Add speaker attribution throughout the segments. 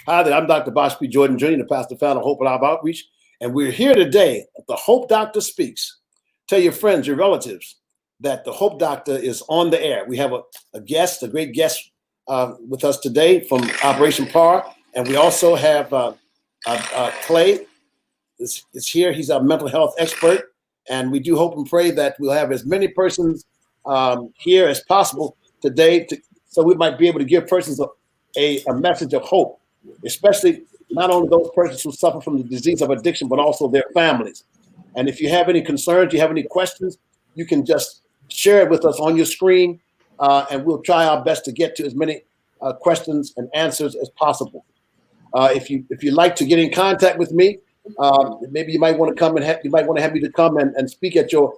Speaker 1: Hi there, I'm Dr. Bosh P Jordan Jr., the pastor founder of Hope Alive Outreach, and we're here today at the Hope Doctor Speaks. Tell your friends, your relatives, that the Hope Doctor is on the air. We have a guest, a great guest with us today from Operation PAR, and we also have Clay is here. He's our mental health expert, and we do hope and pray that we'll have as many persons here as possible today, so we might be able to give persons a message of hope, especially not only those persons who suffer from the disease of addiction, but also their families. And if you have any concerns, you have any questions, you can just share it with us on your screen, and we'll try our best to get to as many questions and answers as possible. If you'd like to get in contact with me, maybe you might want to come and have me to come and speak at your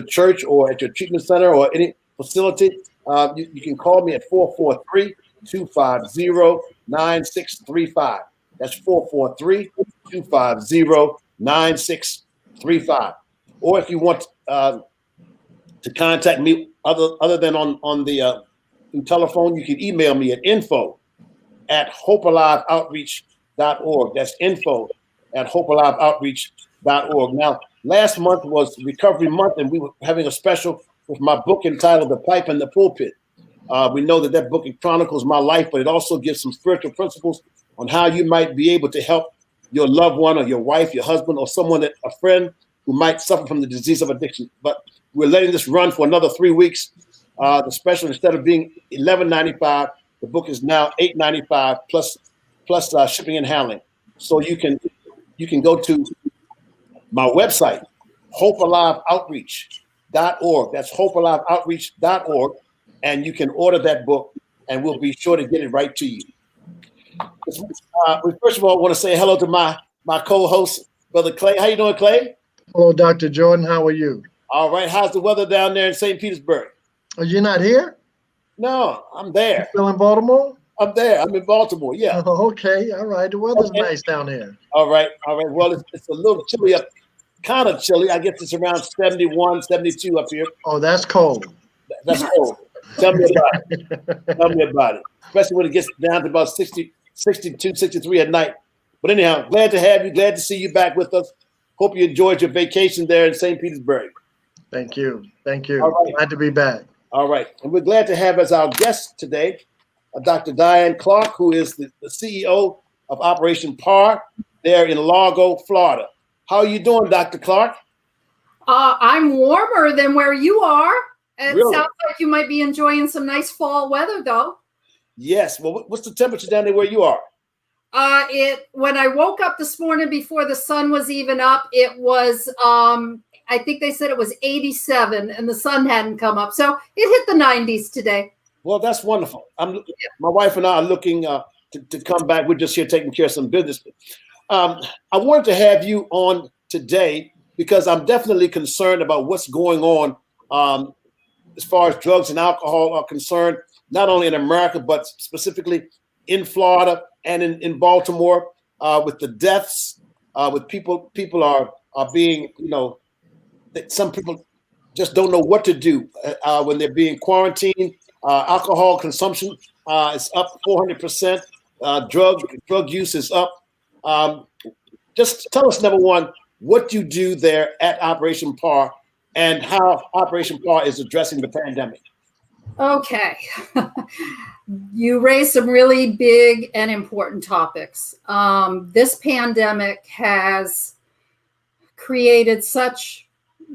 Speaker 1: church or at your treatment center or any facility. You can call me at 443-250-9635. That's 443-250-9635. Or if you want to contact me other than on the through telephone, you can email me at info@hopealiveoutreach.org. That's info@hopealiveoutreach.org. Now, last month was Recovery Month, and we were having a special with my book entitled The Pipe and the Pulpit. We know that book chronicles my life, but it also gives some spiritual principles on how you might be able to help your loved one or your wife, your husband, or a friend who might suffer from the disease of addiction. But we're letting this run for another 3 weeks. The special, instead of being $11.95, the book is now $8.95 plus shipping and handling. So you can go to my website, hopealiveoutreach.org. That's hopealiveoutreach.org, and you can order that book, and we'll be sure to get it right to you. We first of all want to say hello to my co-host, Brother Clay. How you doing, Clay?
Speaker 2: Hello, Dr. Jordan. How are you?
Speaker 1: All right. How's the weather down there in St. Petersburg?
Speaker 2: Are you not here?
Speaker 1: No, I'm there.
Speaker 2: You still in Baltimore?
Speaker 1: I'm there. I'm in Baltimore. Yeah.
Speaker 2: Oh, okay. All right. The weather's nice down here.
Speaker 1: All right. Well, it's a little chilly up, kind of chilly. I guess it's around 71, 72 up here.
Speaker 2: Oh, that's cold.
Speaker 1: That's cold. Tell me about it. Tell me about it. Especially when it gets down to about 60, 62, 63 at night. But anyhow, glad to have you. Glad to see you back with us. Hope you enjoyed your vacation there in St. Petersburg.
Speaker 2: Thank you. Thank you.
Speaker 1: Right.
Speaker 2: Glad to be back.
Speaker 1: All right. And we're glad to have as our guest today Dr. Diane Clark, who is the CEO of Operation PAR there in Largo, Florida. How are you doing, Dr. Clark?
Speaker 3: I'm warmer than where you are. It
Speaker 1: Really?
Speaker 3: Sounds like you might be enjoying some nice fall weather, though.
Speaker 1: Yes. Well, what's the temperature down there where you are?
Speaker 3: When I woke up this morning before the sun was even up, it was I think they said it was 87 and the sun hadn't come up. So it hit the 90s today.
Speaker 1: Well, that's wonderful. My wife and I are looking to come back. We're just here taking care of some business. I wanted to have you on today because I'm definitely concerned about what's going on as far as drugs and alcohol are concerned, not only in America, but specifically in Florida and in Baltimore with the deaths, with people are being, some people just don't know what to do when they're being quarantined. Alcohol consumption is up 400%. Drug use is up. Just tell us, number one, what you do there at Operation PAR and how Operation PAR is addressing the pandemic.
Speaker 3: Okay. You raised some really big and important topics. This pandemic has created such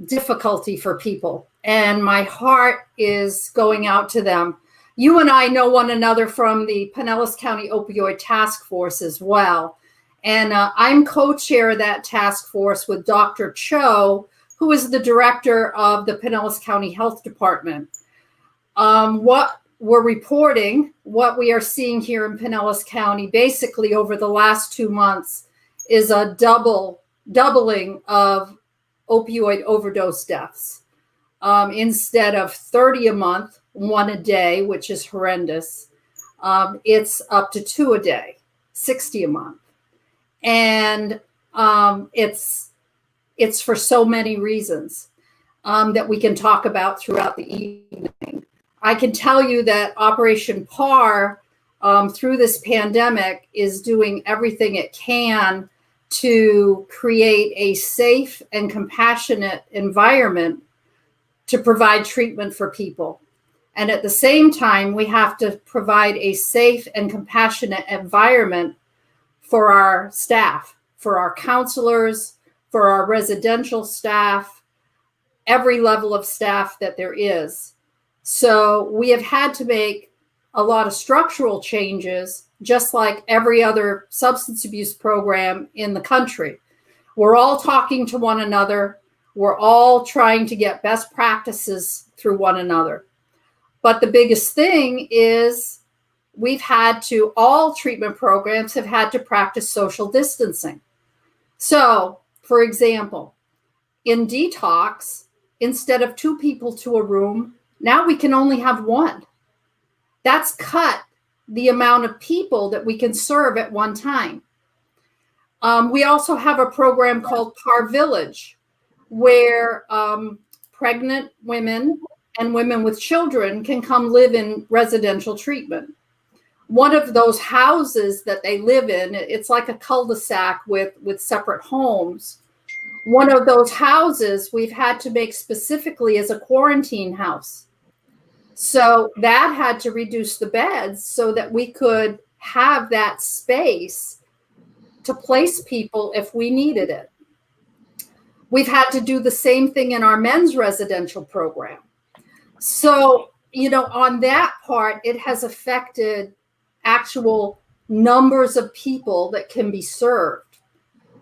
Speaker 3: difficulty for people, and my heart is going out to them. You and I know one another from the Pinellas County Opioid Task Force as well. And I'm co-chair of that task force with Dr. Cho, who is the director of the Pinellas County Health Department. What we're reporting, what we are seeing here in Pinellas County, basically over the last 2 months, is a doubling of opioid overdose deaths. Instead of 30 a month, 1 a day, which is horrendous, it's up to 2 a day, 60 a month. And it's for so many reasons that we can talk about throughout the evening. I can tell you that Operation PAR through this pandemic is doing everything it can to create a safe and compassionate environment to provide treatment for people. And at the same time, we have to provide a safe and compassionate environment for our staff, for our counselors, for our residential staff, every level of staff that there is. So we have had to make a lot of structural changes, just like every other substance abuse program in the country. We're all talking to one another. We're all trying to get best practices through one another. But the biggest thing is all treatment programs have had to practice social distancing. So, for example, in detox, instead of 2 people to a room, now we can only have 1. That's cut the amount of people that we can serve at one time. We also have a program called Par Village, where pregnant women and women with children can come live in residential treatment. One of those houses that they live in, it's like a cul-de-sac with separate homes. One of those houses we've had to make specifically as a quarantine house. So that had to reduce the beds so that we could have that space to place people if we needed it. We've had to do the same thing in our men's residential program. So, on that part, it has affected actual numbers of people that can be served.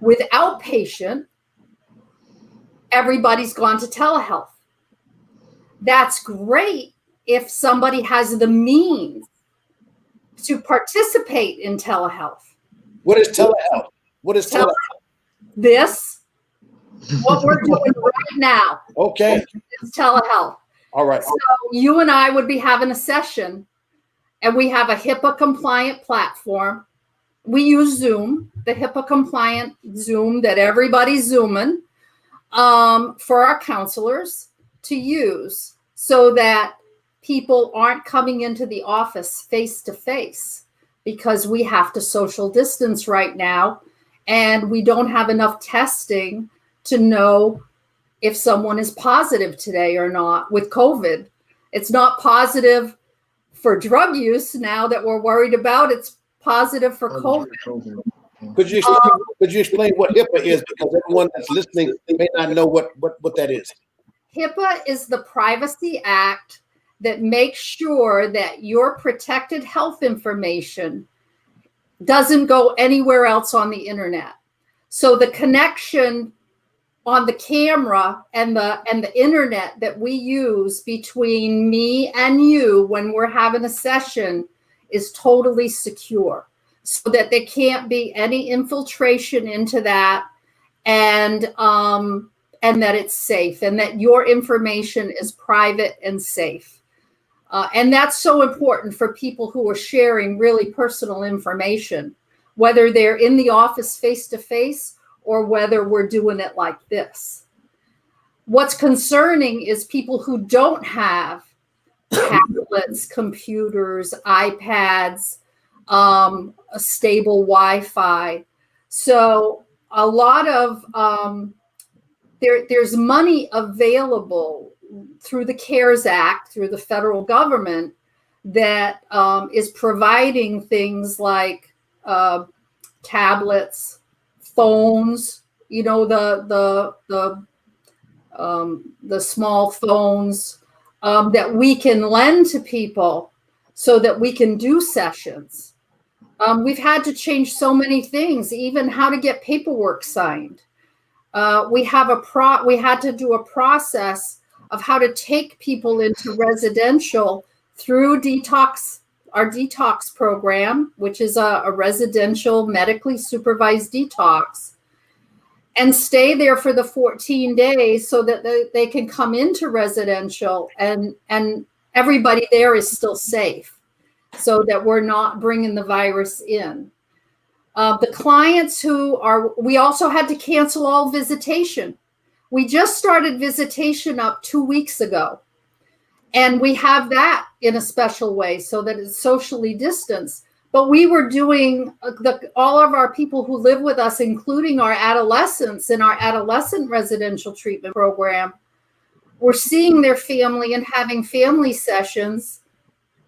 Speaker 3: With outpatient, everybody's gone to telehealth. That's great if somebody has the means to participate in telehealth.
Speaker 1: What is telehealth? What is telehealth?
Speaker 3: What we're doing right now.
Speaker 1: Okay.
Speaker 3: It's telehealth.
Speaker 1: All right.
Speaker 3: So you and I would be having a session, and we have a HIPAA compliant platform. We use Zoom, the HIPAA compliant Zoom that everybody's Zooming, for our counselors to use so that people aren't coming into the office face to face, because we have to social distance right now, and we don't have enough testing to know if someone is positive today or not with COVID. It's not positive for drug use now that we're worried about. It's positive for COVID.
Speaker 1: Could you explain what HIPAA is? Because everyone that's listening may not know what that is.
Speaker 3: HIPAA is the Privacy Act that makes sure that your protected health information doesn't go anywhere else on the internet. So the connection on the camera and the internet that we use between me and you when we're having a session is totally secure, so that there can't be any infiltration into that, and that it's safe, and that your information is private and safe. And that's so important for people who are sharing really personal information, whether they're in the office face to face or whether we're doing it like this. What's concerning is people who don't have tablets, computers, iPads, a stable Wi-Fi. So a lot of, there's money available through the CARES Act, through the federal government, that is providing things like tablets, phones, the small phones that we can lend to people so that we can do sessions. We've had to change so many things, even how to get paperwork signed. We had to do a process of how to take people into residential through our detox program, which is a residential medically supervised detox, and stay there for the 14 days so that they can come into residential and everybody there is still safe, so that we're not bringing the virus in. The clients we also had to cancel all visitation. We just started visitation up 2 weeks ago. And we have that in a special way so that it's socially distanced. But we were doing all of our people who live with us, including our adolescents in our adolescent residential treatment program, were seeing their family and having family sessions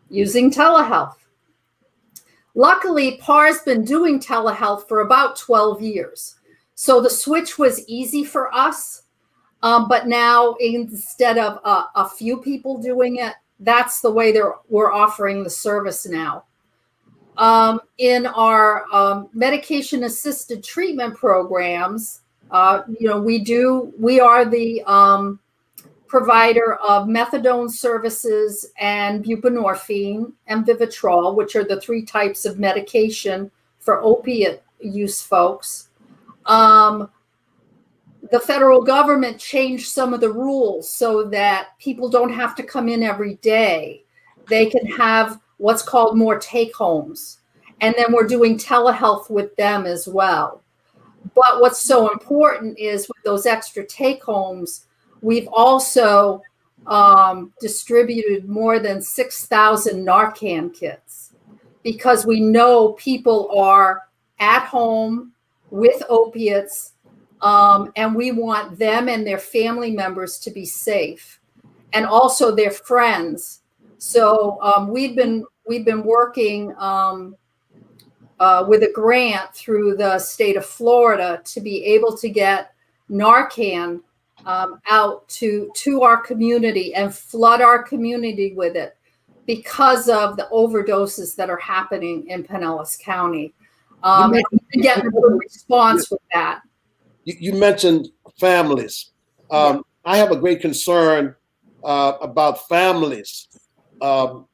Speaker 3: using telehealth. Luckily, PAR's been doing telehealth for about 12 years. So the switch was easy for us. But now, instead of a few people doing it, that's the way we're offering the service now. In our medication-assisted treatment programs, we are the provider of methadone services and buprenorphine and Vivitrol, which are the 3 types of medication for opiate use folks. The federal government changed some of the rules so that people don't have to come in every day. They can have what's called more take-homes. And then we're doing telehealth with them as well. But what's so important is with those extra take-homes, we've also distributed more than 6,000 Narcan kits because we know people are at home with opiates, and we want them and their family members to be safe, and also their friends. So we've been working with a grant through the state of Florida to be able to get Narcan out to our community and flood our community with it because of the overdoses that are happening in Pinellas County. And we get a good response with that.
Speaker 1: You mentioned families. I have a great concern about families of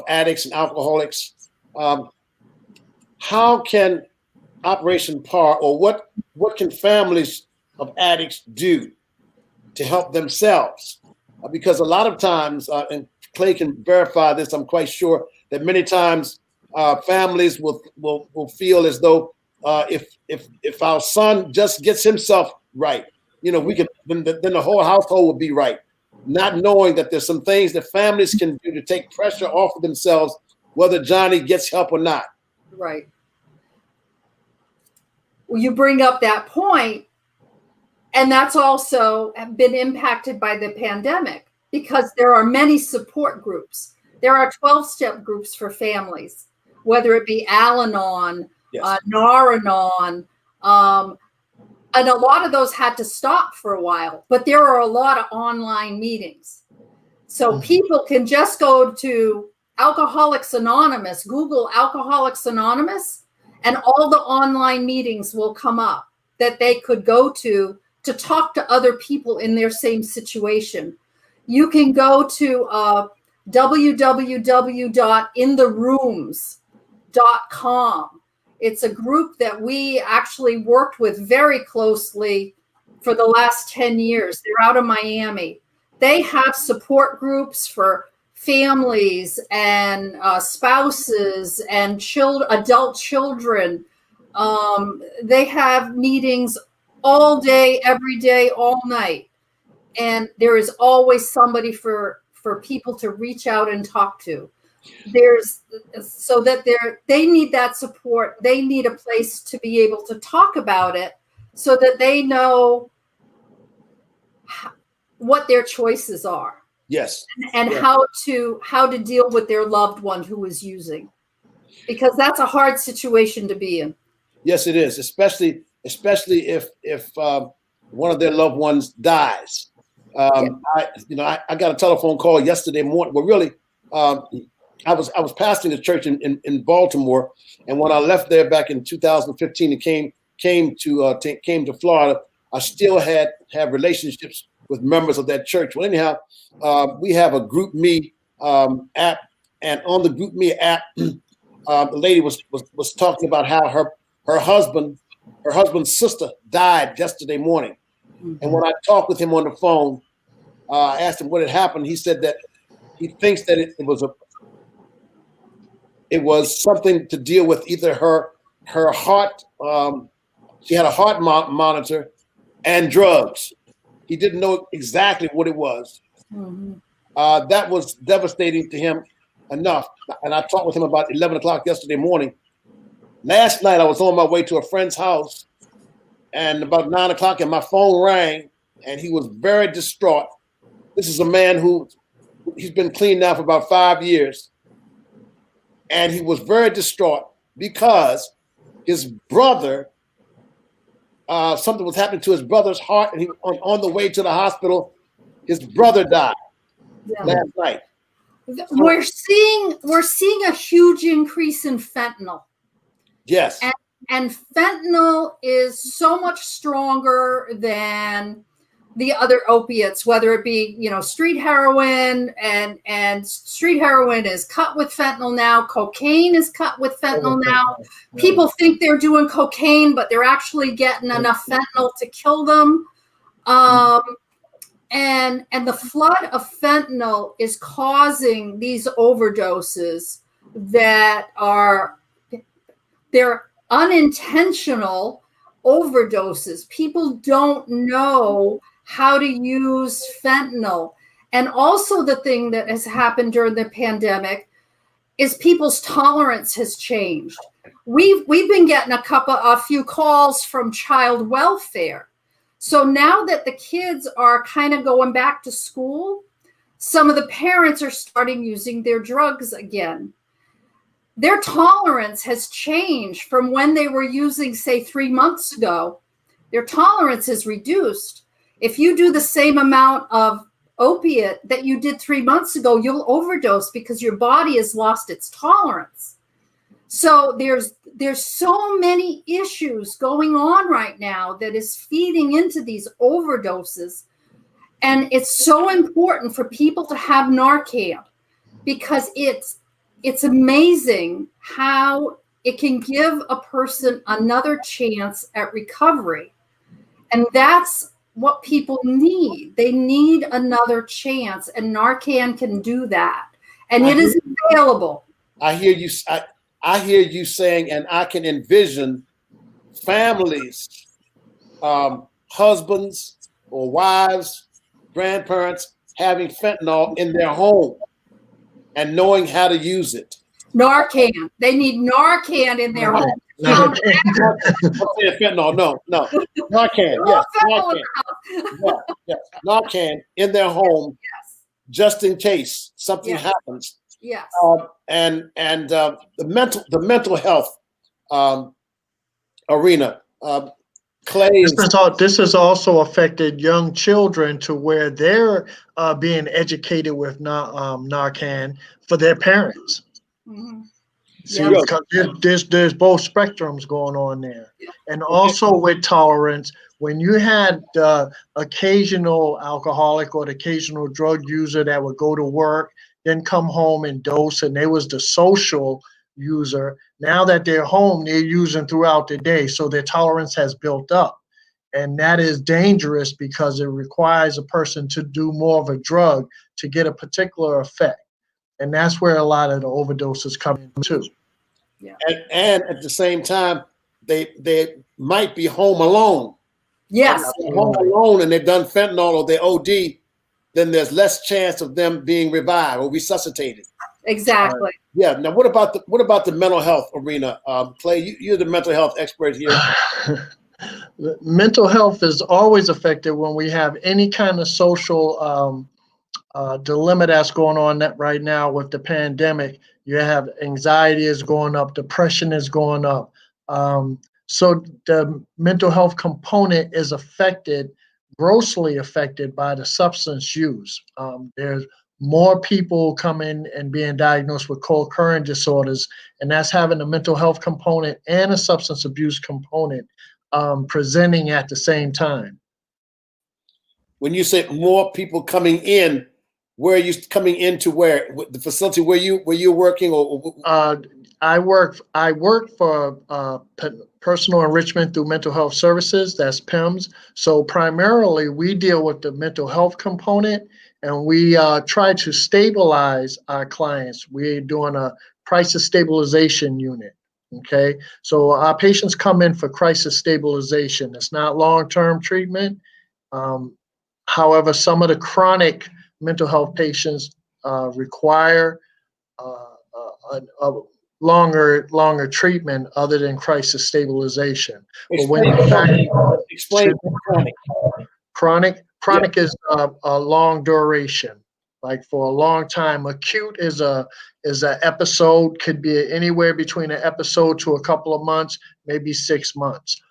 Speaker 1: addicts and alcoholics. How can Operation PAR, or what can families of addicts do to help themselves? Because a lot of times, and Clay can verify this, I'm quite sure that many times families will feel as though if our son just gets himself right, we can then the whole household will be right. Not knowing that there's some things that families can do to take pressure off of themselves, whether Johnny gets help or not.
Speaker 3: Right. Well, you bring up that point, and that's also been impacted by the pandemic because there are many support groups. There are 12-step groups for families, whether it be Al-Anon, yes, Nar-Anon, and a lot of those had to stop for a while, but there are a lot of online meetings. So people can just go to Alcoholics Anonymous, Google Alcoholics Anonymous, and all the online meetings will come up that they could go to talk to other people in their same situation. You can go to www.intherooms.com. It's a group that we actually worked with very closely for the last 10 years. They're out of Miami. They have support groups for families and spouses and adult children. They have meetings all day, every day, all night. And there is always somebody for people to reach out and talk to. They need that support. They need a place to be able to talk about it so that they know what their choices are.
Speaker 1: Yes.
Speaker 3: And
Speaker 1: yes.
Speaker 3: how to deal with their loved one who is using, because that's a hard situation to be in.
Speaker 1: Yes, it is, especially if one of their loved ones dies. I got a telephone call yesterday morning. Well, really, I was pastoring a church in Baltimore, and when I left there back in 2015 and came to Florida, I still have relationships with members of that church. Well, anyhow, we have a GroupMe app, and on the GroupMe app, the lady was talking about how her husband's sister died yesterday morning. Mm-hmm. And when I talked with him on the phone, I asked him what had happened. He said that he thinks that it was something to deal with either her heart. She had a heart monitor and drugs. He didn't know exactly what it was. Mm-hmm. That was devastating to him. enough. And I talked with him about 11 o'clock yesterday morning. Last night, I was on my way to a friend's house, and about 9 o'clock, and my phone rang, and he was very distraught. This is a man he's been clean now for about 5 years, and he was very distraught because his brother, something was happening to his brother's heart, and he on the way to the hospital, his brother died last night.
Speaker 3: We're seeing a huge increase in fentanyl.
Speaker 1: Yes.
Speaker 3: And fentanyl is so much stronger than the other opiates, whether it be, street heroin, and street heroin is cut with fentanyl now. Cocaine is cut with fentanyl now. People think they're doing cocaine, but they're actually getting enough fentanyl to kill them. And the flood of fentanyl is causing these overdoses that they're unintentional overdoses. People don't know how to use fentanyl. And also the thing that has happened during the pandemic is people's tolerance has changed. We've been getting a few calls from child welfare. So now that the kids are kind of going back to school, some of the parents are starting using their drugs again. Their tolerance has changed from when they were using, say, 3 months ago. Their tolerance is reduced. If you do the same amount of opiate that you did 3 months ago, you'll overdose because your body has lost its tolerance. So there's so many issues going on right now that is feeding into these overdoses. And it's so important for people to have Narcan, because it's amazing how it can give a person another chance at recovery. And that's what people need. They need another chance, and Narcan can do that. And it is available.
Speaker 1: I hear you saying, and I can envision families, husbands or wives, grandparents having fentanyl in their home and knowing how to use it.
Speaker 3: Narcan. They need Narcan in their home.
Speaker 1: I'm saying fentanyl. No. Narcan. Yes. Narcan. Yes. Narcan in their home, just in case something happens.
Speaker 3: Yes.
Speaker 1: And the mental health arena. Clay.
Speaker 2: This has also affected young children to where they're being educated with Narcan for their parents.
Speaker 3: Mm-hmm.
Speaker 2: See, because there's both spectrums going on there. And also with tolerance, when you had the occasional alcoholic or the occasional drug user that would go to work, then come home and dose, and they was the social user. Now that they're home, they're using throughout the day, so their tolerance has built up. And that is dangerous because it requires a person to do more of a drug to get a particular effect. And that's where a lot of the overdoses come in too.
Speaker 3: Yeah.
Speaker 1: And at the same time, they might be home alone.
Speaker 3: Yes.
Speaker 1: Home alone, and they've done fentanyl or they OD, then there's less chance of them being revived or resuscitated.
Speaker 3: Exactly.
Speaker 1: Yeah. Now, what about the mental health arena, Clay? You're the mental health expert here.
Speaker 2: Mental health is always affected when we have any kind of social dilemma that's going on right now with the pandemic. You have anxiety is going up, depression is going up. So the mental health component is grossly affected by the substance use. There's more people coming and being diagnosed with co-occurring disorders, and that's having a mental health component and a substance abuse component presenting at the same time.
Speaker 1: When you say more people coming in, where are you coming into? Where the facility where you're working? Or
Speaker 2: I work for personal enrichment through mental health services. That's PIMS. So primarily, we deal with the mental health component, and we try to stabilize our clients. We're doing a crisis stabilization unit. Okay, so our patients come in for crisis stabilization. It's not long-term treatment. However, some of the chronic mental health patients require a longer treatment other than crisis stabilization. But when
Speaker 1: Explain,
Speaker 2: in fact,
Speaker 1: explain chronic.
Speaker 2: chronic is a long duration, like for a long time. Acute is a episode, could be anywhere between an episode to a couple of months, maybe 6 months.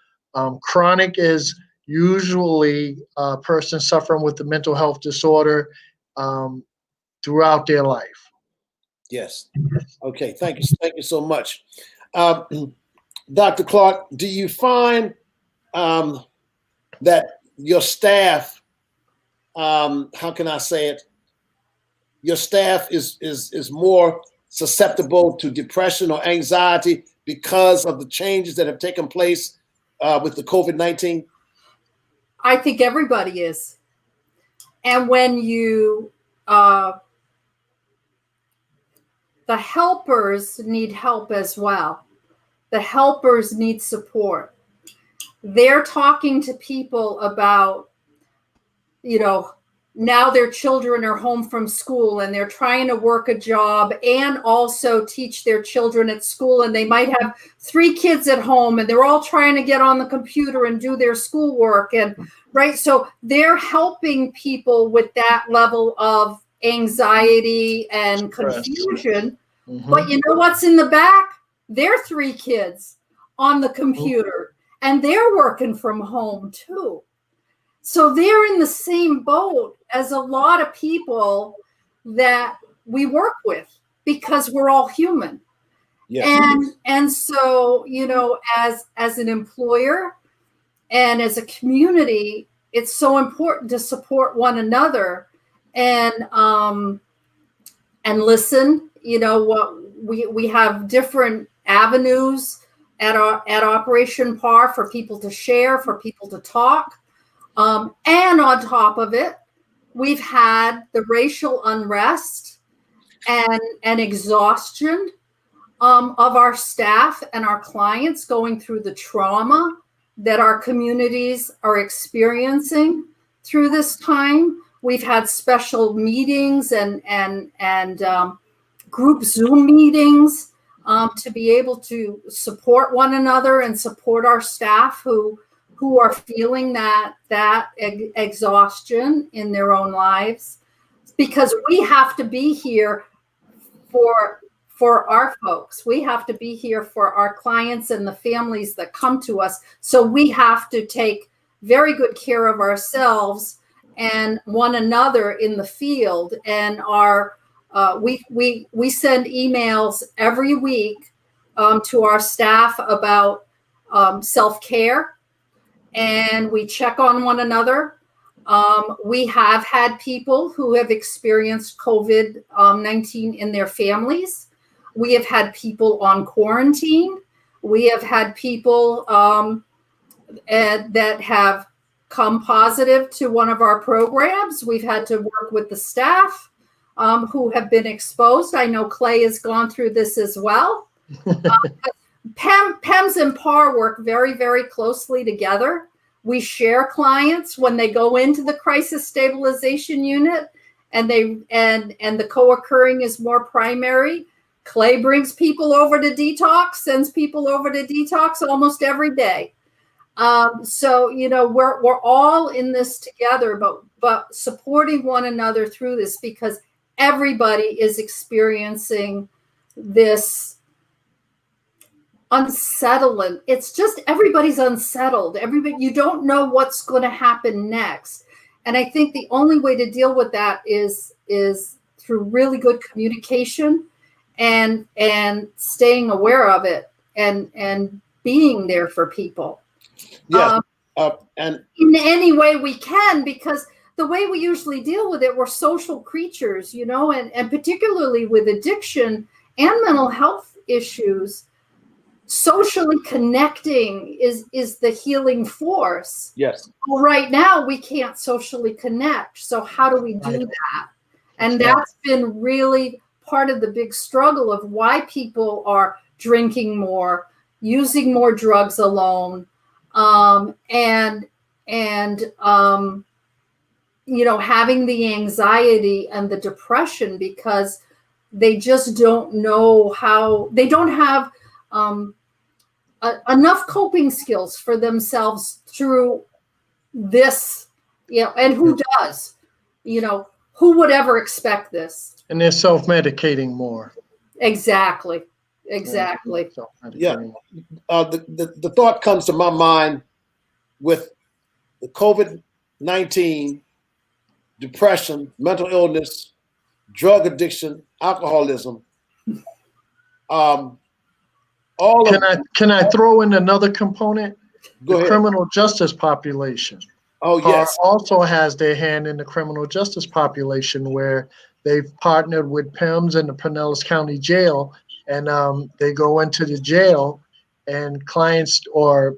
Speaker 2: Chronic is usually a person suffering with a mental health disorder throughout their life.
Speaker 1: Yes. Okay. Thank you. Thank you so much. Dr. Clark, do you find that your staff, how can I say it? Your staff is more susceptible to depression or anxiety because of the changes that have taken place with the COVID-19?
Speaker 3: I think everybody is. And when you, the helpers need help as well. The helpers need support. They're talking to people about, now their children are home from school and they're trying to work a job and also teach their children at school. And they might have 3 kids at home and they're all trying to get on the computer and do their schoolwork. And right. So they're helping people with that level of anxiety and confusion. Mm-hmm. But you know what's in the back? Their 3 kids on the computer and they're working from home too. So they're in the same boat as a lot of people that we work with because we're all human. Yes. And so, as an employer and as a community, it's so important to support one another and listen. What we have different avenues at Operation PAR for people to share, for people to talk. And on top of it, we've had the racial unrest and exhaustion of our staff and our clients going through the trauma that our communities are experiencing through this time. We've had special meetings and group Zoom meetings to be able to support one another and support our staff who are feeling that exhaustion in their own lives, because we have to be here for our folks. We have to be here for our clients and the families that come to us. So we have to take very good care of ourselves and one another in the field. And we send emails every week to our staff about self-care. And we check on one another. We have had people who have experienced COVID-19 in their families. We have had people on quarantine. We have had people that have come positive to one of our programs. We've had to work with the staff who have been exposed. I know Clay has gone through this as well. PEMS and PAR work very, very closely together. We share clients when they go into the crisis stabilization unit and the co-occurring is more primary. Clay brings people over to detox, sends people over to detox almost every day. So, we're all in this together, but supporting one another through this because everybody is experiencing this unsettling. It's just everybody's unsettled. You don't know what's going to happen next. And I think the only way to deal with that is through really good communication and staying aware of it and being there for people.
Speaker 1: Yeah. And
Speaker 3: in any way we can, because the way we usually deal with it, we're social creatures, and particularly with addiction and mental health issues. Socially connecting is the healing force.
Speaker 1: Yes.
Speaker 3: Well, right now we can't socially connect. So how do we do that? And that's been really part of the big struggle of why people are drinking more, using more drugs alone, and having the anxiety and the depression because they just don't know how, they don't have enough coping skills for themselves through this, and who does, who would ever expect this?
Speaker 2: And they're self-medicating more.
Speaker 3: Exactly.
Speaker 1: Yeah. The thought comes to my mind with the COVID-19, depression, mental illness, drug addiction, alcoholism.
Speaker 2: Can I throw in another component?
Speaker 1: Go ahead.
Speaker 2: Criminal justice population.
Speaker 1: Oh, yes.
Speaker 2: Also has their hand in the criminal justice population, where they've partnered with PIMS and the Pinellas County Jail, and they go into the jail, and clients or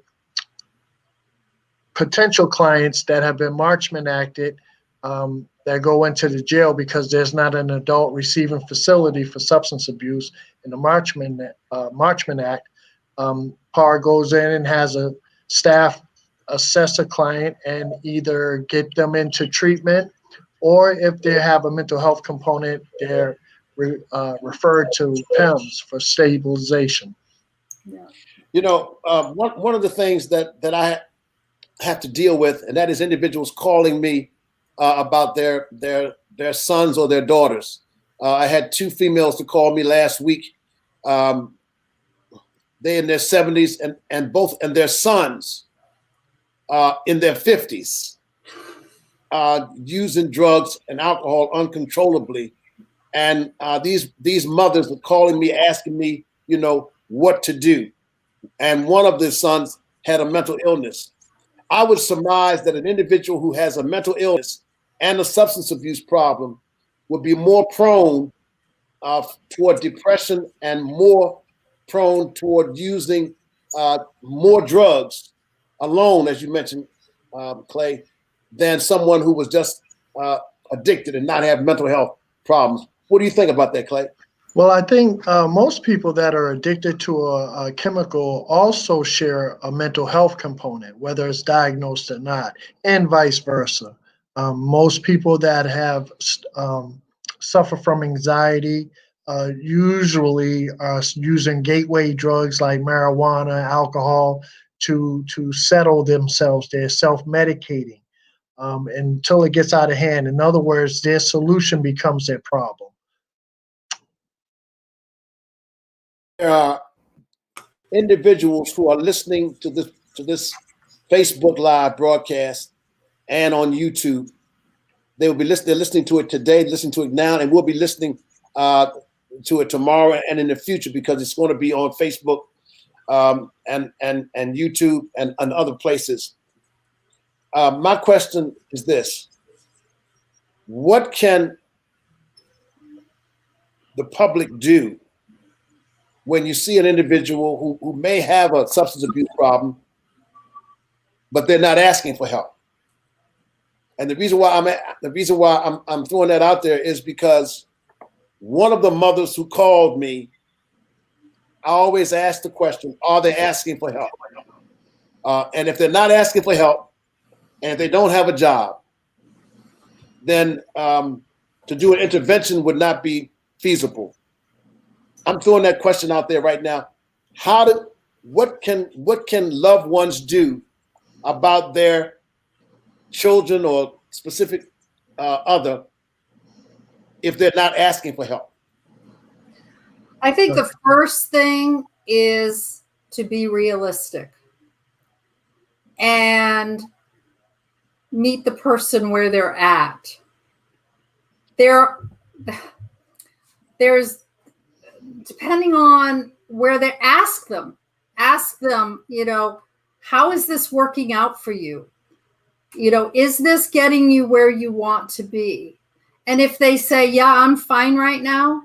Speaker 2: potential clients that have been Marchman acted, that go into the jail because there's not an adult receiving facility for substance abuse in the Marchman Act. PAR goes in and has a staff assess a client and either get them into treatment, or if they have a mental health component, they're referred to PIMS for stabilization.
Speaker 1: Yeah. One of the things that I have to deal with, and that is individuals calling me about their sons or their daughters. I had 2 females to call me last week. They're in their 70s, and both, and their sons in their 50s, using drugs and alcohol uncontrollably. And these mothers are calling me, asking me, what to do. And one of the sons had a mental illness. I would surmise that an individual who has a mental illness and a substance abuse problem would be more prone toward depression and more prone toward using more drugs alone, as you mentioned, Clay, than someone who was just addicted and not have mental health problems. What do you think about that, Clay?
Speaker 2: Well, I think most people that are addicted to a chemical also share a mental health component, whether it's diagnosed or not, and vice versa. Most people that have suffer from anxiety usually are using gateway drugs like marijuana, alcohol to settle themselves. They're self-medicating until it gets out of hand. In other words, their solution becomes their problem.
Speaker 1: There are individuals who are listening to this Facebook Live broadcast and on YouTube. They're listening to it today, listening to it now, and we'll be listening to it tomorrow and in the future, because it's going to be on Facebook and YouTube and other places. My question is this: what can the public do when you see an individual who may have a substance abuse problem, but they're not asking for help? And the reason why I'm throwing that out there is because one of the mothers who called me, I always ask the question: are they asking for help? And if they're not asking for help, and if they don't have a job, then to do an intervention would not be feasible. I'm throwing that question out there right now. What can loved ones do about their children or specific other if they're not asking for help?
Speaker 3: I think the first thing is to be realistic and meet the person where they're at. There's depending on where they ask them, how is this working out for you? Is this getting you where you want to be? And if they say, yeah, I'm fine right now,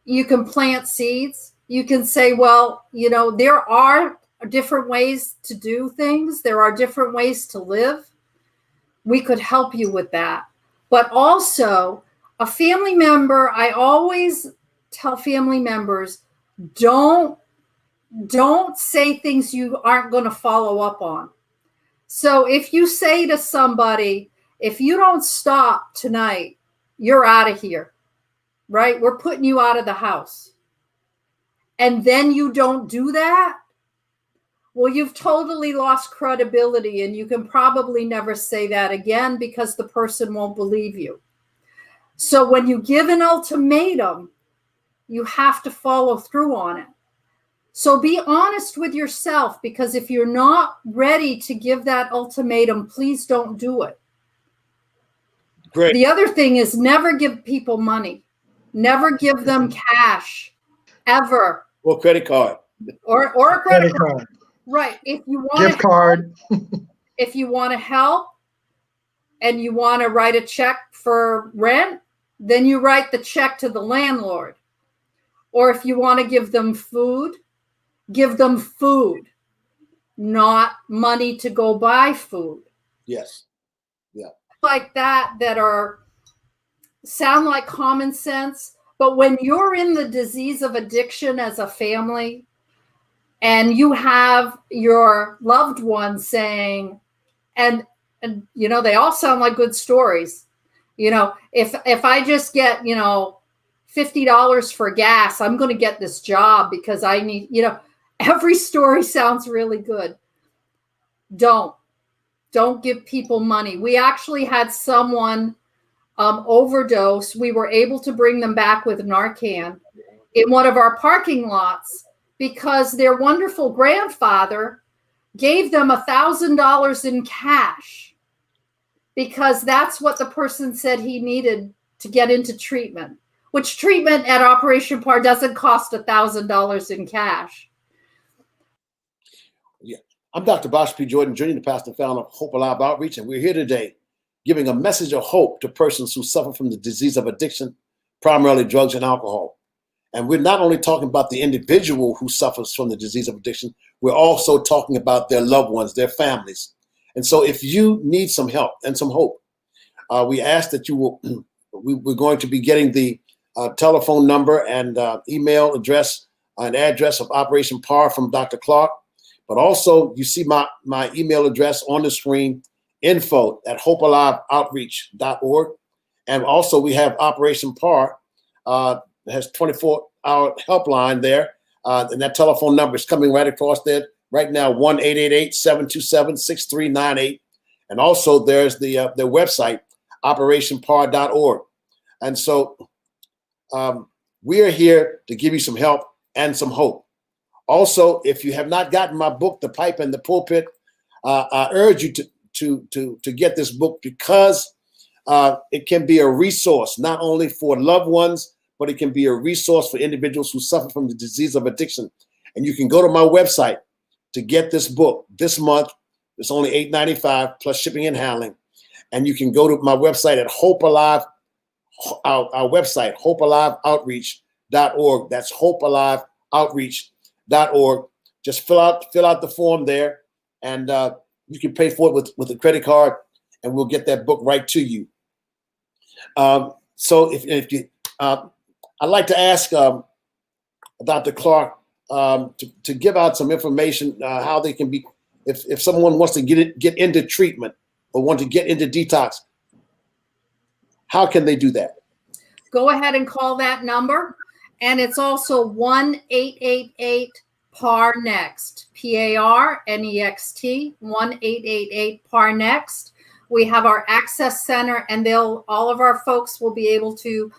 Speaker 3: you can plant seeds. You can say, well, there are different ways to do things. There are different ways to live. We could help you with that. But also a family member, I always tell family members, don't say things you aren't going to follow up on. So if you say to somebody, if you don't stop tonight, you're out of here. right? We're putting you out of the house. And then you don't do that? Well, you've totally lost credibility, and you can probably never say that again because the person won't believe you. So when you give an ultimatum, you have to follow through on it. So be honest with yourself, because if you're not ready to give that ultimatum, please don't do it.
Speaker 1: Great.
Speaker 3: The other thing is never give people money. Never give them cash, ever.
Speaker 1: Or credit card.
Speaker 3: Or a credit card. Right. If you want
Speaker 2: gift card.
Speaker 3: If you want to help and you want to write a check for rent, then you write the check to the landlord. Or if you want to give them food, not money to go buy food.
Speaker 1: Yes. Yeah.
Speaker 3: Like that sound like common sense, but when you're in the disease of addiction as a family and you have your loved one saying, and you know, they all sound like good stories. You know, if I just get, you know, $50 for gas, I'm going to get this job because I need, you know, every story sounds really good. Don't give people money. We actually had someone overdose. We were able to bring them back with Narcan in one of our parking lots because their wonderful grandfather gave them $1,000 in cash because that's what the person said he needed to get into treatment, which treatment at Operation PAR doesn't cost $1,000 in cash.
Speaker 1: Yeah. I'm Dr. Bosh P Jordan Jr., the pastor and founder of Hope Alive Outreach, and we're here today giving a message of hope to persons who suffer from the disease of addiction, primarily drugs and alcohol. And we're not only talking about the individual who suffers from the disease of addiction, we're also talking about their loved ones, their families. And so if you need some help and some hope, we ask that you will, we're going to be getting the telephone number and email address and address of Operation PAR from Dr. Clark. But also you see my email address on the screen, info@hopealiveoutreach.org. And also we have Operation PAR has 24-hour helpline there. And that telephone number is coming right across there right now, 1-888-727-6398. And also there's their website, operationpar.org. And so we are here to give you some help and some hope. Also, if you have not gotten my book, The Pipe and the Pulpit, I urge you to get this book because it can be a resource, not only for loved ones, but it can be a resource for individuals who suffer from the disease of addiction. And you can go to my website to get this book this month. It's only $8.95 plus shipping and handling. And you can go to my website at Hope Alive, our website, hopealiveoutreach.org. That's hopealiveoutreach.org. Just fill out the form there, and you can pay for it with a credit card, and we'll get that book right to you. So if you, I'd like to ask Dr. Clark to give out some information how they can be, if someone wants to get into treatment or want to get into detox, how can they do that?
Speaker 3: Go ahead and call that number. And it's also 1-888-PAR-NEXT, PARNEXT, 1-888-PAR-NEXT. We have our access center, and all of our folks will be able to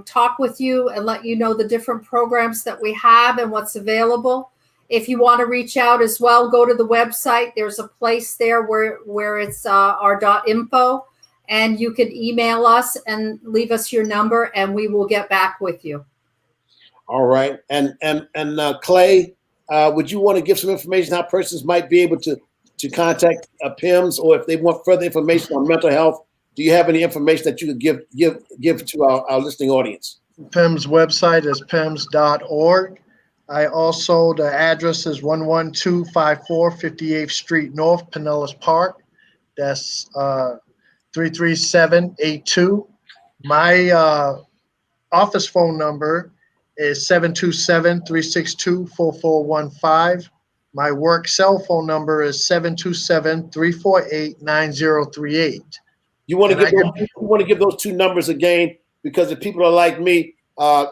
Speaker 3: talk with you and let you know the different programs that we have and what's available. If you want to reach out as well, go to the website. There's a place there where it's our .info, and you can email us and leave us your number, and we will get back with you.
Speaker 1: All right. And Clay, would you want to give some information how persons might be able to contact PIMS, or if they want further information on mental health? Do you have any information that you could give to our listening audience?
Speaker 2: PIMS website is pims.org. The address is 11254 58th Street North, Pinellas Park. That's 33782. My office phone number is 727-362-4415. My work cell phone number is 727-348-9038.
Speaker 1: You want to give those two numbers again, because if people are like me, I'm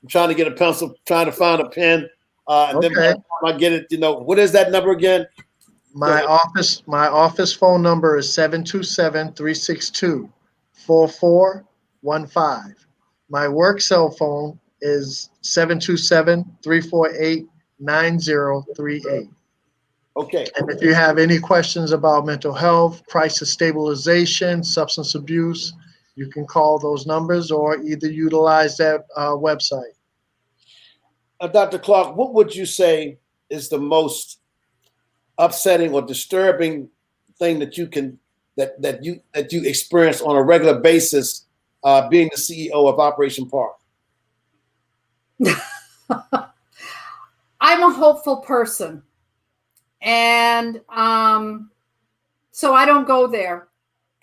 Speaker 1: trying to get a pencil, trying to find a pen. And then by the time I get it, what is that number again?
Speaker 2: My office phone number is 727-362-4415. My work cell phone is 727-348-9038.
Speaker 1: Okay.
Speaker 2: And if you have any questions about mental health, crisis stabilization, substance abuse, you can call those numbers or either utilize that website.
Speaker 1: Dr. Clark, what would you say is the most upsetting or disturbing thing that you experience on a regular basis, being the CEO of Operation Park?
Speaker 3: I'm a hopeful person, and so I don't go there.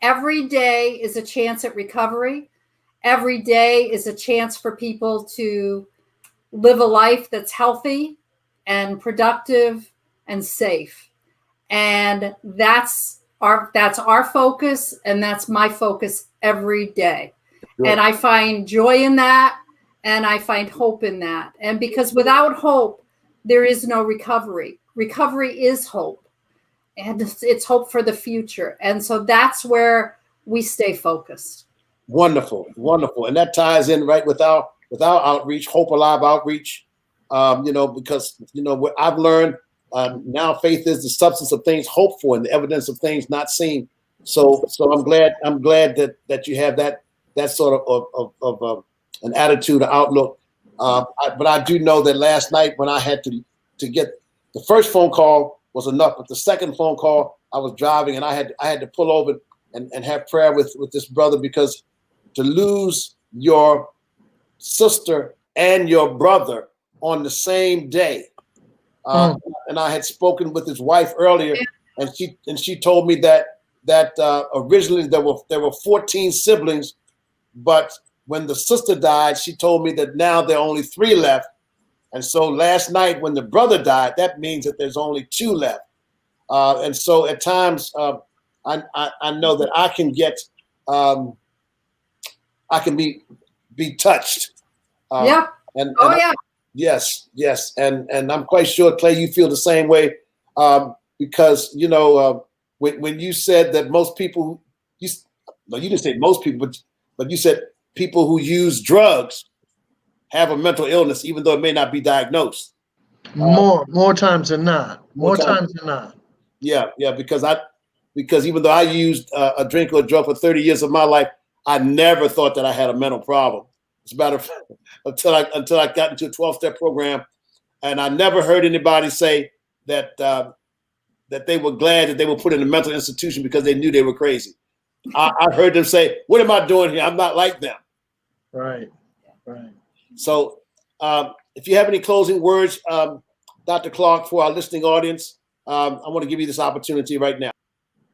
Speaker 3: Every day is a chance at recovery. Every day is a chance for people to live a life that's healthy and productive and safe. And that's our focus, and that's my focus every day. Good. And I find joy in that, and I find hope in that. And because without hope, there is no recovery. Recovery is hope, and it's hope for the future. And so that's where we stay focused.
Speaker 1: Wonderful, wonderful. And that ties in right with our outreach, Hope Alive outreach, because, what I've learned, now faith is the substance of things hoped for and the evidence of things not seen. So I'm glad that you have that sort of an attitude, an outlook. But I do know that last night when I had to get the first phone call was enough, but the second phone call, I was driving and I had to pull over and have prayer with this brother, because to lose your sister and your brother on the same day. And I had spoken with his wife earlier, and she told me that originally there were 14 siblings, but when the sister died, she told me that now there are only 3 left. And so last night when the brother died, that means that there's only 2 left. And so at times I know that I can get I can be touched.
Speaker 3: Yeah.
Speaker 1: Yes. And I'm quite sure, Clay, you feel the same way, because, when you said that most people, you didn't say most people, but you said people who use drugs have a mental illness, even though it may not be diagnosed.
Speaker 2: More times than not. More times than not.
Speaker 1: Yeah, because even though I used a drink or a drug for 30 years of my life, I never thought that I had a mental problem. As a matter of fact, until I got into a 12-step program, and I never heard anybody say that they were glad that they were put in a mental institution because they knew they were crazy. I heard them say, "What am I doing here? I'm not like them."
Speaker 2: Right.
Speaker 1: So, if you have any closing words, Dr. Clark, for our listening audience, I want to give you this opportunity right now.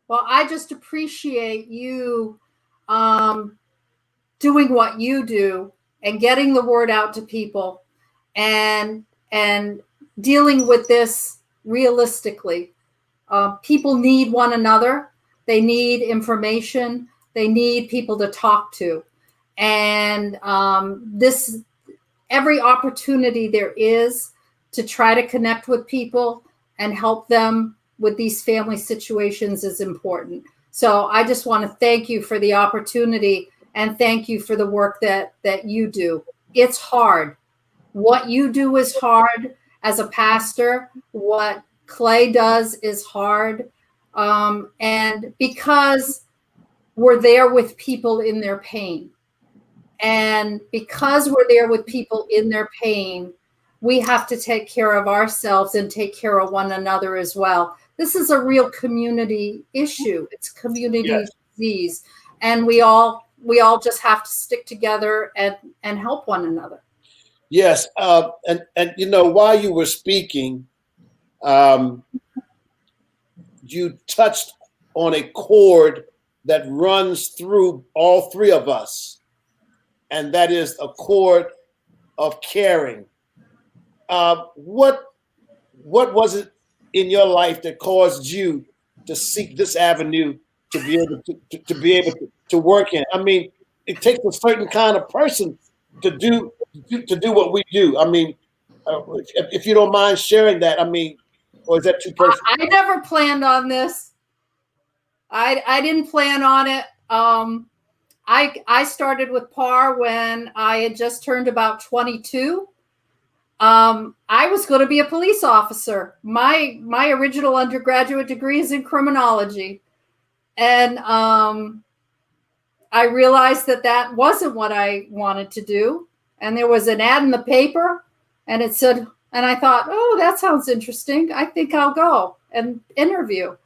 Speaker 3: Well, I just appreciate you doing what you do and getting the word out to people and dealing with this realistically. People need one another. They need information. They need people to talk to. And every opportunity there is to try to connect with people and help them with these family situations is important. So I just want to thank you for the opportunity and thank you for the work that you do. It's hard. What you do is hard as a pastor. What Clay does is hard. And because we're there with people in their pain. And because we're there with people in their pain, we have to take care of ourselves and take care of one another as well. This is a real community issue. It's community disease. And we all just have to stick together and help one another.
Speaker 1: Yes. And while you were speaking, you touched on a chord that runs through all 3 of us. And that is a chord of caring. What was it in your life that caused you to seek this avenue to be able to work in? I mean, it takes a certain kind of person to do what we do? I mean, if you don't mind sharing that, I mean, or is that too personal?
Speaker 3: I never planned on this. I didn't plan on it. I started with PAR when I had just turned about 22. I was going to be a police officer. My original undergraduate degree is in criminology, and I realized that wasn't what I wanted to do. And there was an ad in the paper, and it said, and I thought, oh, that sounds interesting. I think I'll go and interview.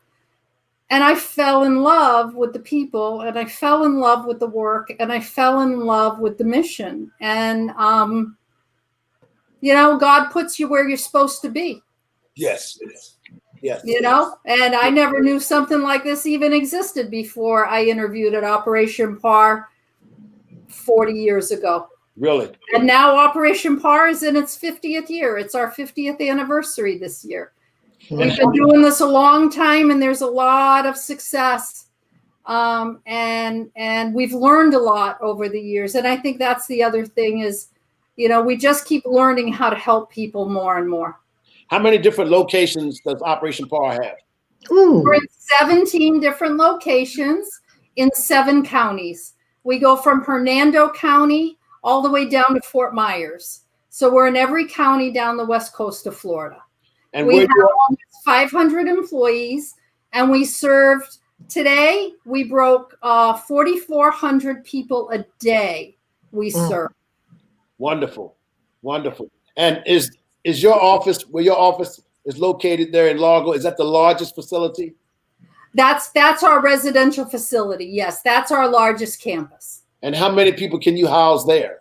Speaker 3: And I fell in love with the people, and I fell in love with the work, and I fell in love with the mission. And, God puts you where you're supposed to be.
Speaker 1: Yes. Yes.
Speaker 3: And I never knew something like this even existed before I interviewed at Operation PAR 40 years ago.
Speaker 1: Really?
Speaker 3: And now Operation PAR is in its 50th year. It's our 50th anniversary this year. We've been doing this a long time, and there's a lot of success. And we've learned a lot over the years. And I think that's the other thing is, we just keep learning how to help people more and more.
Speaker 1: How many different locations does Operation PAR have?
Speaker 3: We're in 17 different locations in 7 counties. We go from Hernando County all the way down to Fort Myers. So we're in every county down the west coast of Florida. And we have almost 500 employees, and we served today. We broke 4,400 people a day. We serve.
Speaker 1: Wonderful. And is your office, where your office is located there in Largo, is that the largest facility?
Speaker 3: That's our residential facility. Yes, that's our largest campus.
Speaker 1: And how many people can you house there?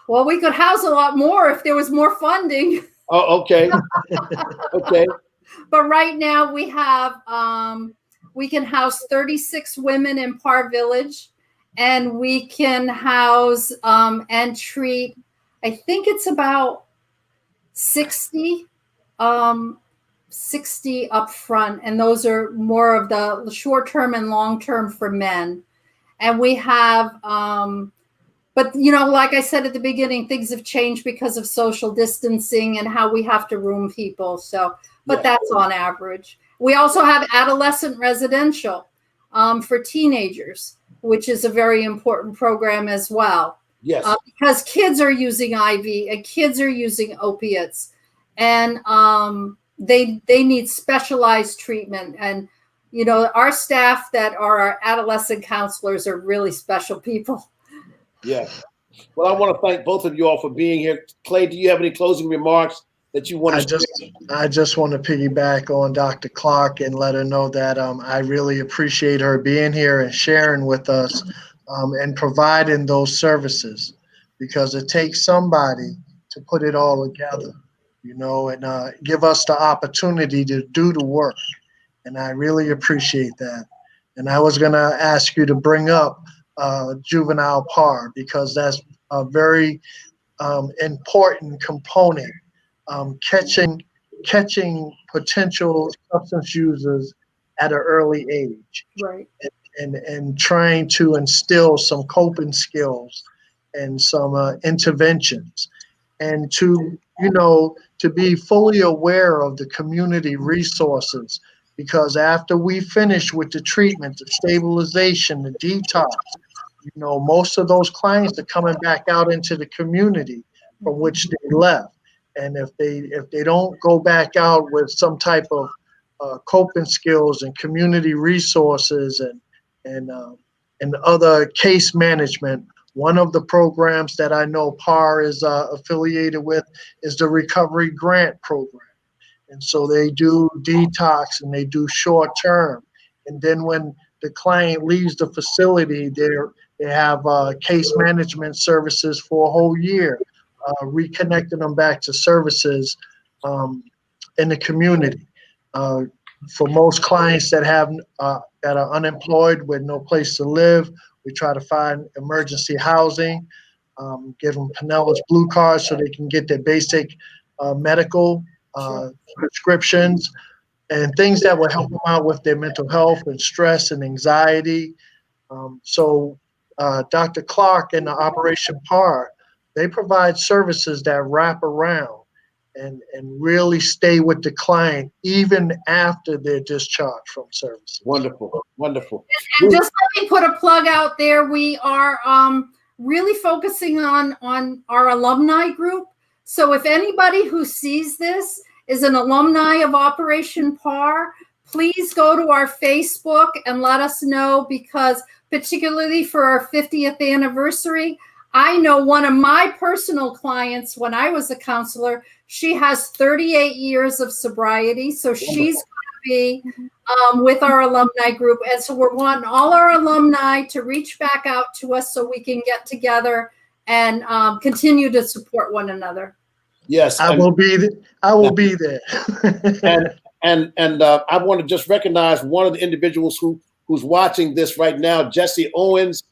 Speaker 3: Well, we could house a lot more if there was more funding.
Speaker 1: Oh, okay. Okay.
Speaker 3: But right now we have, we can house 36 women in PAR Village, and we can house and treat, I think it's about 60 up front. And those are more of the short-term and long-term for men. And we have, but, like I said at the beginning, things have changed because of social distancing and how we have to room people. So, but that's on average. We also have adolescent residential for teenagers, which is a very important program as well.
Speaker 1: Yes.
Speaker 3: Because kids are using IV and kids are using opiates, and they need specialized treatment. And, our staff that are our adolescent counselors are really special people.
Speaker 1: Yeah. Well, I want to thank both of you all for being here. Clay, do you have any closing remarks that you want to share?
Speaker 2: I just want to piggyback on Dr. Clark and let her know that I really appreciate her being here and sharing with us and providing those services, because it takes somebody to put it all together, and give us the opportunity to do the work. And I really appreciate that. And I was going to ask you to bring up juvenile PAR, because that's a very important component, catching potential substance users at an early age,
Speaker 3: right?
Speaker 2: And trying to instill some coping skills and some interventions, and to be fully aware of the community resources, because after we finish with the treatment, the stabilization, the detox, most of those clients are coming back out into the community from which they left. And if they don't go back out with some type of coping skills and community resources and other case management, one of the programs that I know PAR is affiliated with is the Recovery Grant Program. And so they do detox and they do short term. And then when the client leaves the facility, they have case management services for a whole year, reconnecting them back to services in the community. For most clients that are unemployed with no place to live, we try to find emergency housing, give them Pinellas Blue Cards so they can get their basic medical prescriptions and things that will help them out with their mental health and stress and anxiety. So Dr. Clark and the Operation PAR, they provide services that wrap around and really stay with the client even after they're discharged from services.
Speaker 1: Wonderful, wonderful.
Speaker 3: And just let me put a plug out there. We are really focusing on our alumni group. So if anybody who sees this is an alumni of Operation PAR, please go to our Facebook and let us know, because particularly for our 50th anniversary, I know one of my personal clients, when I was a counselor, she has 38 years of sobriety. So she's going to be with our alumni group. And so we're wanting all our alumni to reach back out to us so we can get together and continue to support one another.
Speaker 1: Yes.
Speaker 2: I will be there.
Speaker 1: and I want to just recognize one of the individuals who's watching this right now. Jesse Owens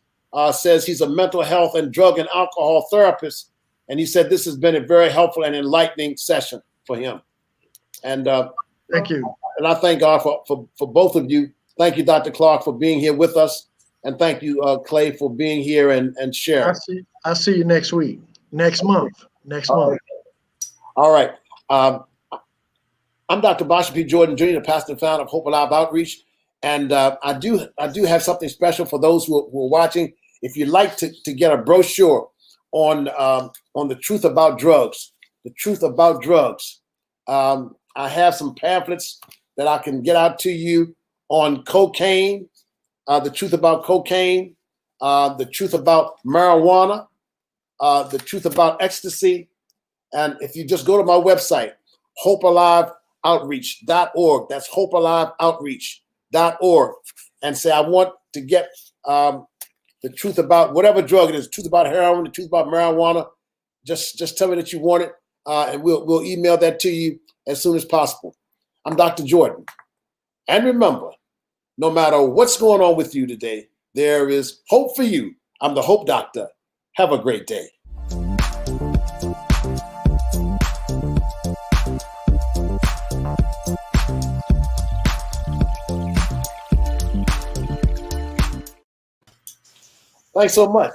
Speaker 1: says he's a mental health and drug and alcohol therapist. And he said this has been a very helpful and enlightening session for him. And
Speaker 2: thank you.
Speaker 1: And I thank God for both of you. Thank you, Dr. Clark, for being here with us. And thank you, Clay, for being here and sharing.
Speaker 2: I'll see you next week, next month.
Speaker 1: All right. I'm Dr. Bosh P Jordan Jr., the pastor and founder of Hope Alive Outreach. And I do have something special for those who are watching. If you'd like to get a brochure on the truth about drugs, I have some pamphlets that I can get out to you on cocaine, the truth about cocaine, the truth about marijuana, the truth about ecstasy. And if you just go to my website, hopealiveoutreach.org, that's hopealiveoutreach.org, and say, I want to get the truth about whatever drug it is, the truth about heroin, the truth about marijuana, just tell me that you want it, and we'll email that to you as soon as possible. I'm Dr. Jordan. And remember, no matter what's going on with you today, there is hope for you. I'm the Hope Doctor. Have a great day. Thanks so much.